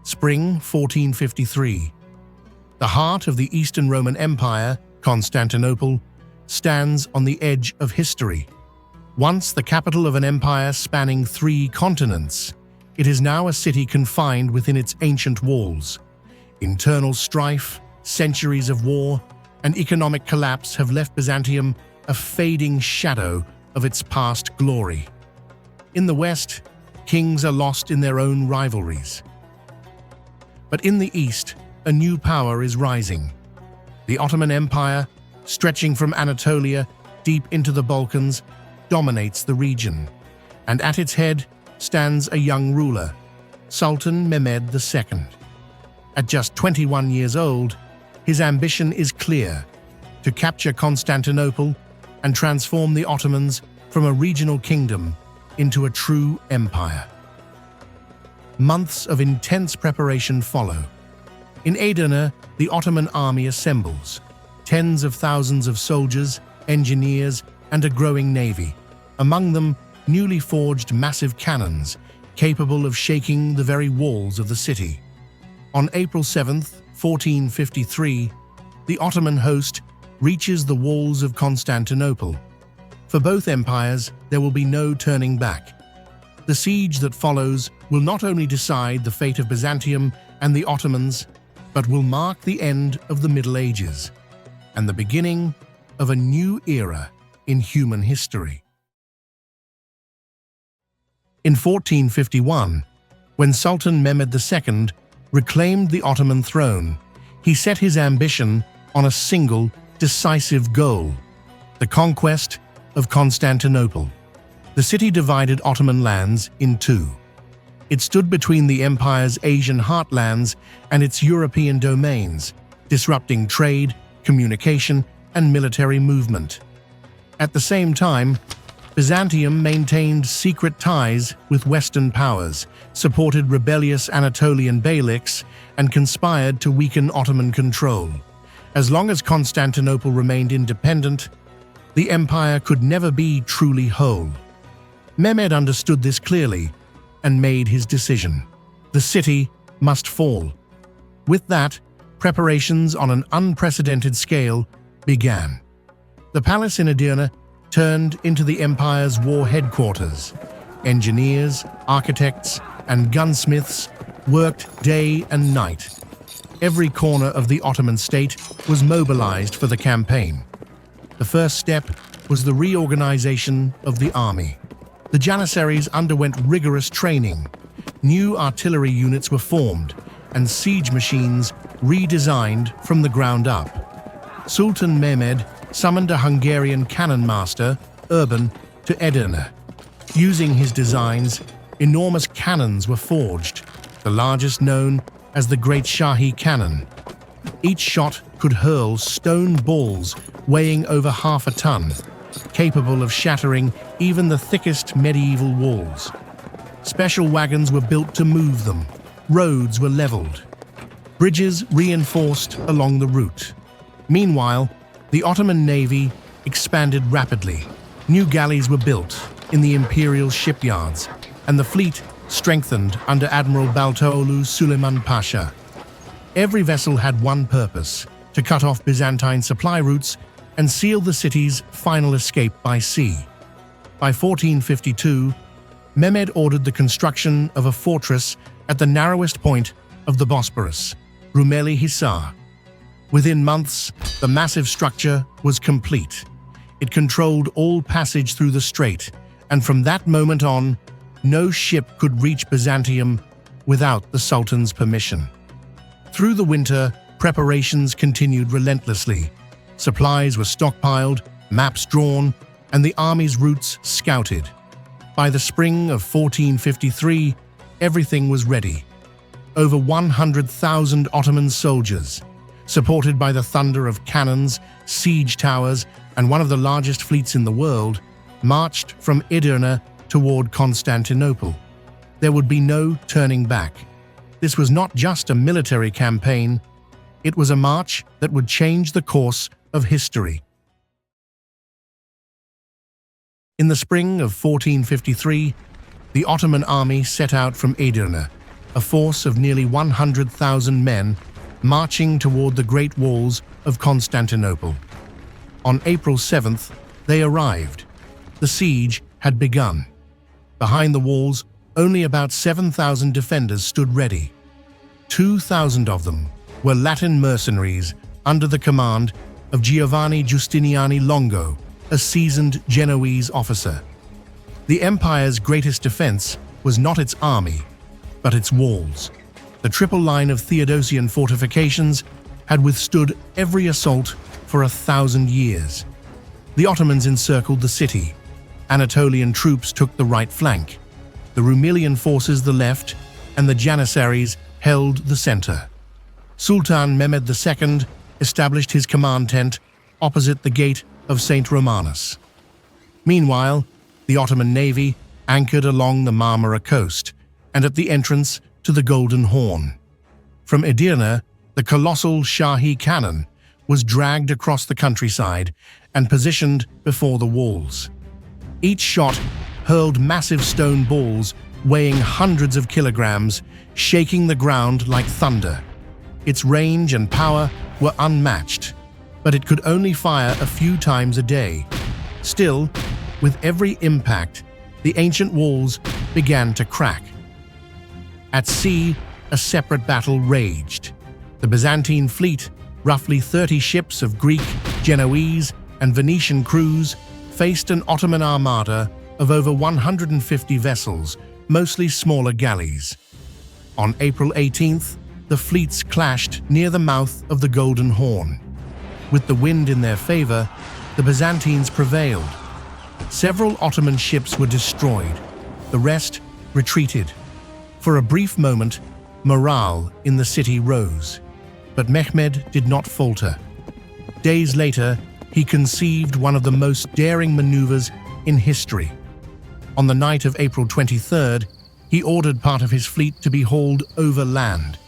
Spring 1453. The heart of the Eastern Roman Empire, Constantinople, stands on the edge of history. Once the capital of an empire spanning 3 continents, it is now a city confined within its ancient walls. Internal strife, centuries of war, and economic collapse have left Byzantium a fading shadow of its past glory. In the West, kings are lost in their own rivalries. But in the East, a new power is rising. The Ottoman Empire, stretching from Anatolia deep into the Balkans, dominates the region, and at its head stands a young ruler, Sultan Mehmed II. At just 21 years old, his ambition is clear: to capture Constantinople and transform the Ottomans from a regional kingdom into a true empire. Months of intense preparation follow. In Edirne, the Ottoman army assembles, tens of thousands of soldiers, engineers, and a growing navy, among them newly forged massive cannons capable of shaking the very walls of the city. On April 7, 1453, the Ottoman host reaches the walls of Constantinople. For both empires, there will be no turning back. The siege that follows will not only decide the fate of Byzantium and the Ottomans, but will mark the end of the Middle Ages and the beginning of a new era in human history. In 1451, when Sultan Mehmed II reclaimed the Ottoman throne, he set his ambition on a single, decisive goal: the conquest of Constantinople. The city divided Ottoman lands in two. It stood between the empire's Asian heartlands and its European domains, disrupting trade, communication, and military movement. At the same time, Byzantium maintained secret ties with Western powers, supported rebellious Anatolian beyliks, and conspired to weaken Ottoman control. As long as Constantinople remained independent, the empire could never be truly whole. Mehmed understood this clearly and made his decision. The city must fall. With that, preparations on an unprecedented scale began. The palace in Edirne turned into the empire's war headquarters. Engineers, architects, and gunsmiths worked day and night. Every corner of the Ottoman state was mobilized for the campaign. The first step was the reorganization of the army. The Janissaries underwent rigorous training. New artillery units were formed, and siege machines redesigned from the ground up. Sultan Mehmed summoned a Hungarian cannon master, Urban, to Edirne. Using his designs, enormous cannons were forged, the largest known as the Great Shahi Cannon. Each shot could hurl stone balls weighing over half a ton, capable of shattering even the thickest medieval walls. Special wagons were built to move them. Roads were leveled. Bridges reinforced along the route. Meanwhile, the Ottoman navy expanded rapidly. New galleys were built in the imperial shipyards, and the fleet strengthened under Admiral Baltoğlu Süleyman Pasha. Every vessel had one purpose: to cut off Byzantine supply routes and seal the city's final escape by sea. By 1452, Mehmed ordered the construction of a fortress at the narrowest point of the Bosporus, Rumeli Hisar. Within months, the massive structure was complete. It controlled all passage through the strait, and from that moment on, no ship could reach Byzantium without the Sultan's permission. Through the winter, preparations continued relentlessly. Supplies were stockpiled, maps drawn, and the army's routes scouted. By the spring of 1453, everything was ready. Over 100,000 Ottoman soldiers, supported by the thunder of cannons, siege towers, and one of the largest fleets in the world, marched from Edirne toward Constantinople. There would be no turning back. This was not just a military campaign, it was a march that would change the course of history. In the spring of 1453, the Ottoman army set out from Edirne, a force of nearly 100,000 men marching toward the Great Walls of Constantinople. On April 7th, they arrived. The siege had begun. Behind the walls, only about 7,000 defenders stood ready. 2,000 of them were Latin mercenaries under the command of Giovanni Giustiniani Longo, a seasoned Genoese officer. The empire's greatest defense was not its army, but its walls. The triple line of Theodosian fortifications had withstood every assault for 1,000 years. The Ottomans encircled the city. Anatolian troops took the right flank, the Rumelian forces the left, and the Janissaries held the center. Sultan Mehmed II established his command tent opposite the gate of St. Romanus. Meanwhile, the Ottoman navy anchored along the Marmara coast and at the entrance to the Golden Horn. From Edirne, the colossal Shahi cannon was dragged across the countryside and positioned before the walls. Each shot hurled massive stone balls weighing hundreds of kilograms, shaking the ground like thunder. Its range and power were unmatched, but it could only fire a few times a day. Still, with every impact, the ancient walls began to crack. At sea, a separate battle raged. The Byzantine fleet, roughly 30 ships of Greek, Genoese, and Venetian crews, faced an Ottoman armada of over 150 vessels, mostly smaller galleys. On April 18th, the fleets clashed near the mouth of the Golden Horn. With the wind in their favor, the Byzantines prevailed. Several Ottoman ships were destroyed. The rest retreated. For a brief moment, morale in the city rose. But Mehmed did not falter. Days later, he conceived one of the most daring maneuvers in history. On the night of April 23rd, he ordered part of his fleet to be hauled over land.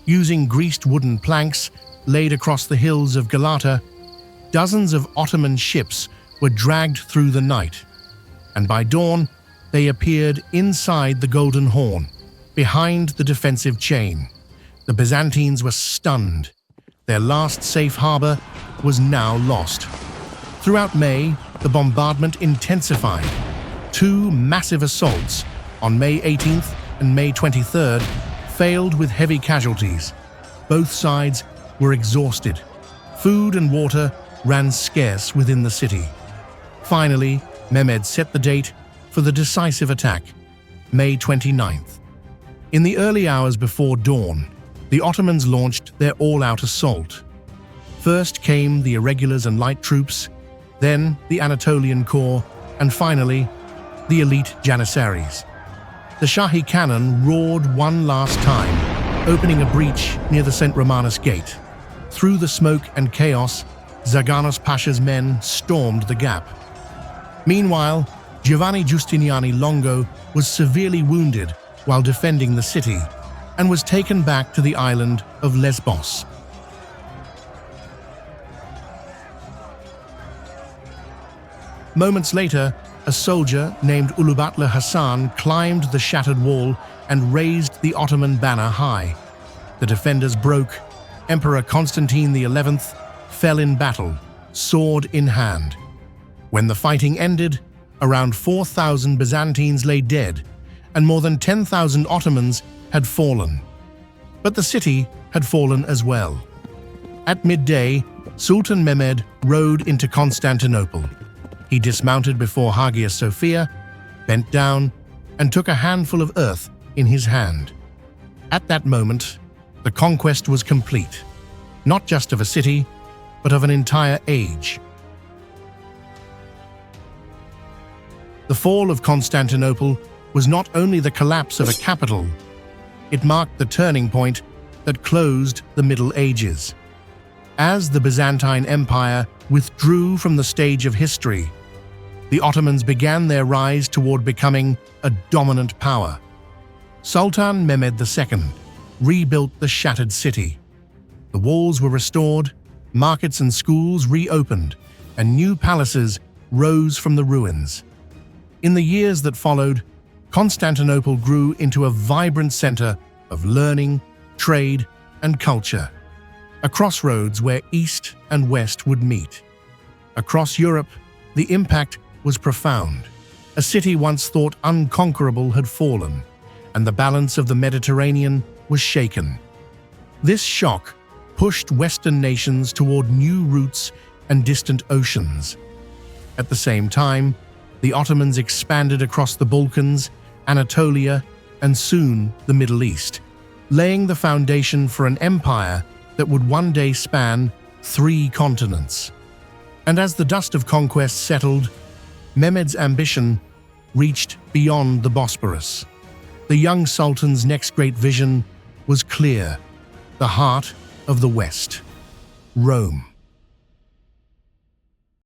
Using greased wooden planks laid across the hills of Galata, dozens of Ottoman ships were dragged through the night, and by dawn they appeared inside the Golden Horn, behind the defensive chain. The Byzantines were stunned. Their last safe harbor was now lost. Throughout May, the bombardment intensified. Two massive assaults, on May 18th and May 23rd, failed with heavy casualties. Both sides were exhausted. Food and water ran scarce within the city. Finally, Mehmed set the date for the decisive attack, May 29th. In the early hours before dawn, the Ottomans launched their all-out assault. First came the irregulars and light troops, then the Anatolian Corps, and finally, the elite Janissaries. The Shahi cannon roared one last time, opening a breach near the St. Romanus Gate. Through the smoke and chaos, Zaganos Pasha's men stormed the gap. Meanwhile, Giovanni Giustiniani Longo was severely wounded while defending the city and was taken back to the island of Lesbos. Moments later, a soldier named Ulubatli Hassan climbed the shattered wall and raised the Ottoman banner high. The defenders broke. Emperor Constantine XI fell in battle, sword in hand. When the fighting ended, around 4,000 Byzantines lay dead, and more than 10,000 Ottomans had fallen. But the city had fallen as well. At midday, Sultan Mehmed rode into Constantinople. He dismounted before Hagia Sophia, bent down, and took a handful of earth in his hand. At that moment, the conquest was complete, not just of a city, but of an entire age. The fall of Constantinople was not only the collapse of a capital, it marked the turning point that closed the Middle Ages. As the Byzantine Empire withdrew from the stage of history, the Ottomans began their rise toward becoming a dominant power. Sultan Mehmed II rebuilt the shattered city. The walls were restored, markets and schools reopened, and new palaces rose from the ruins. In the years that followed, Constantinople grew into a vibrant center of learning, trade, and culture. A crossroads where East and West would meet. Across Europe, the impact was profound. A city once thought unconquerable had fallen, and the balance of the Mediterranean was shaken. This shock pushed Western nations toward new routes and distant oceans. At the same time, the Ottomans expanded across the Balkans, Anatolia, and soon the Middle East, laying the foundation for an empire that would one day span 3 continents. And as the dust of conquest settled, Mehmed's ambition reached beyond the Bosporus. The young sultan's next great vision was clear: the heart of the West, Rome.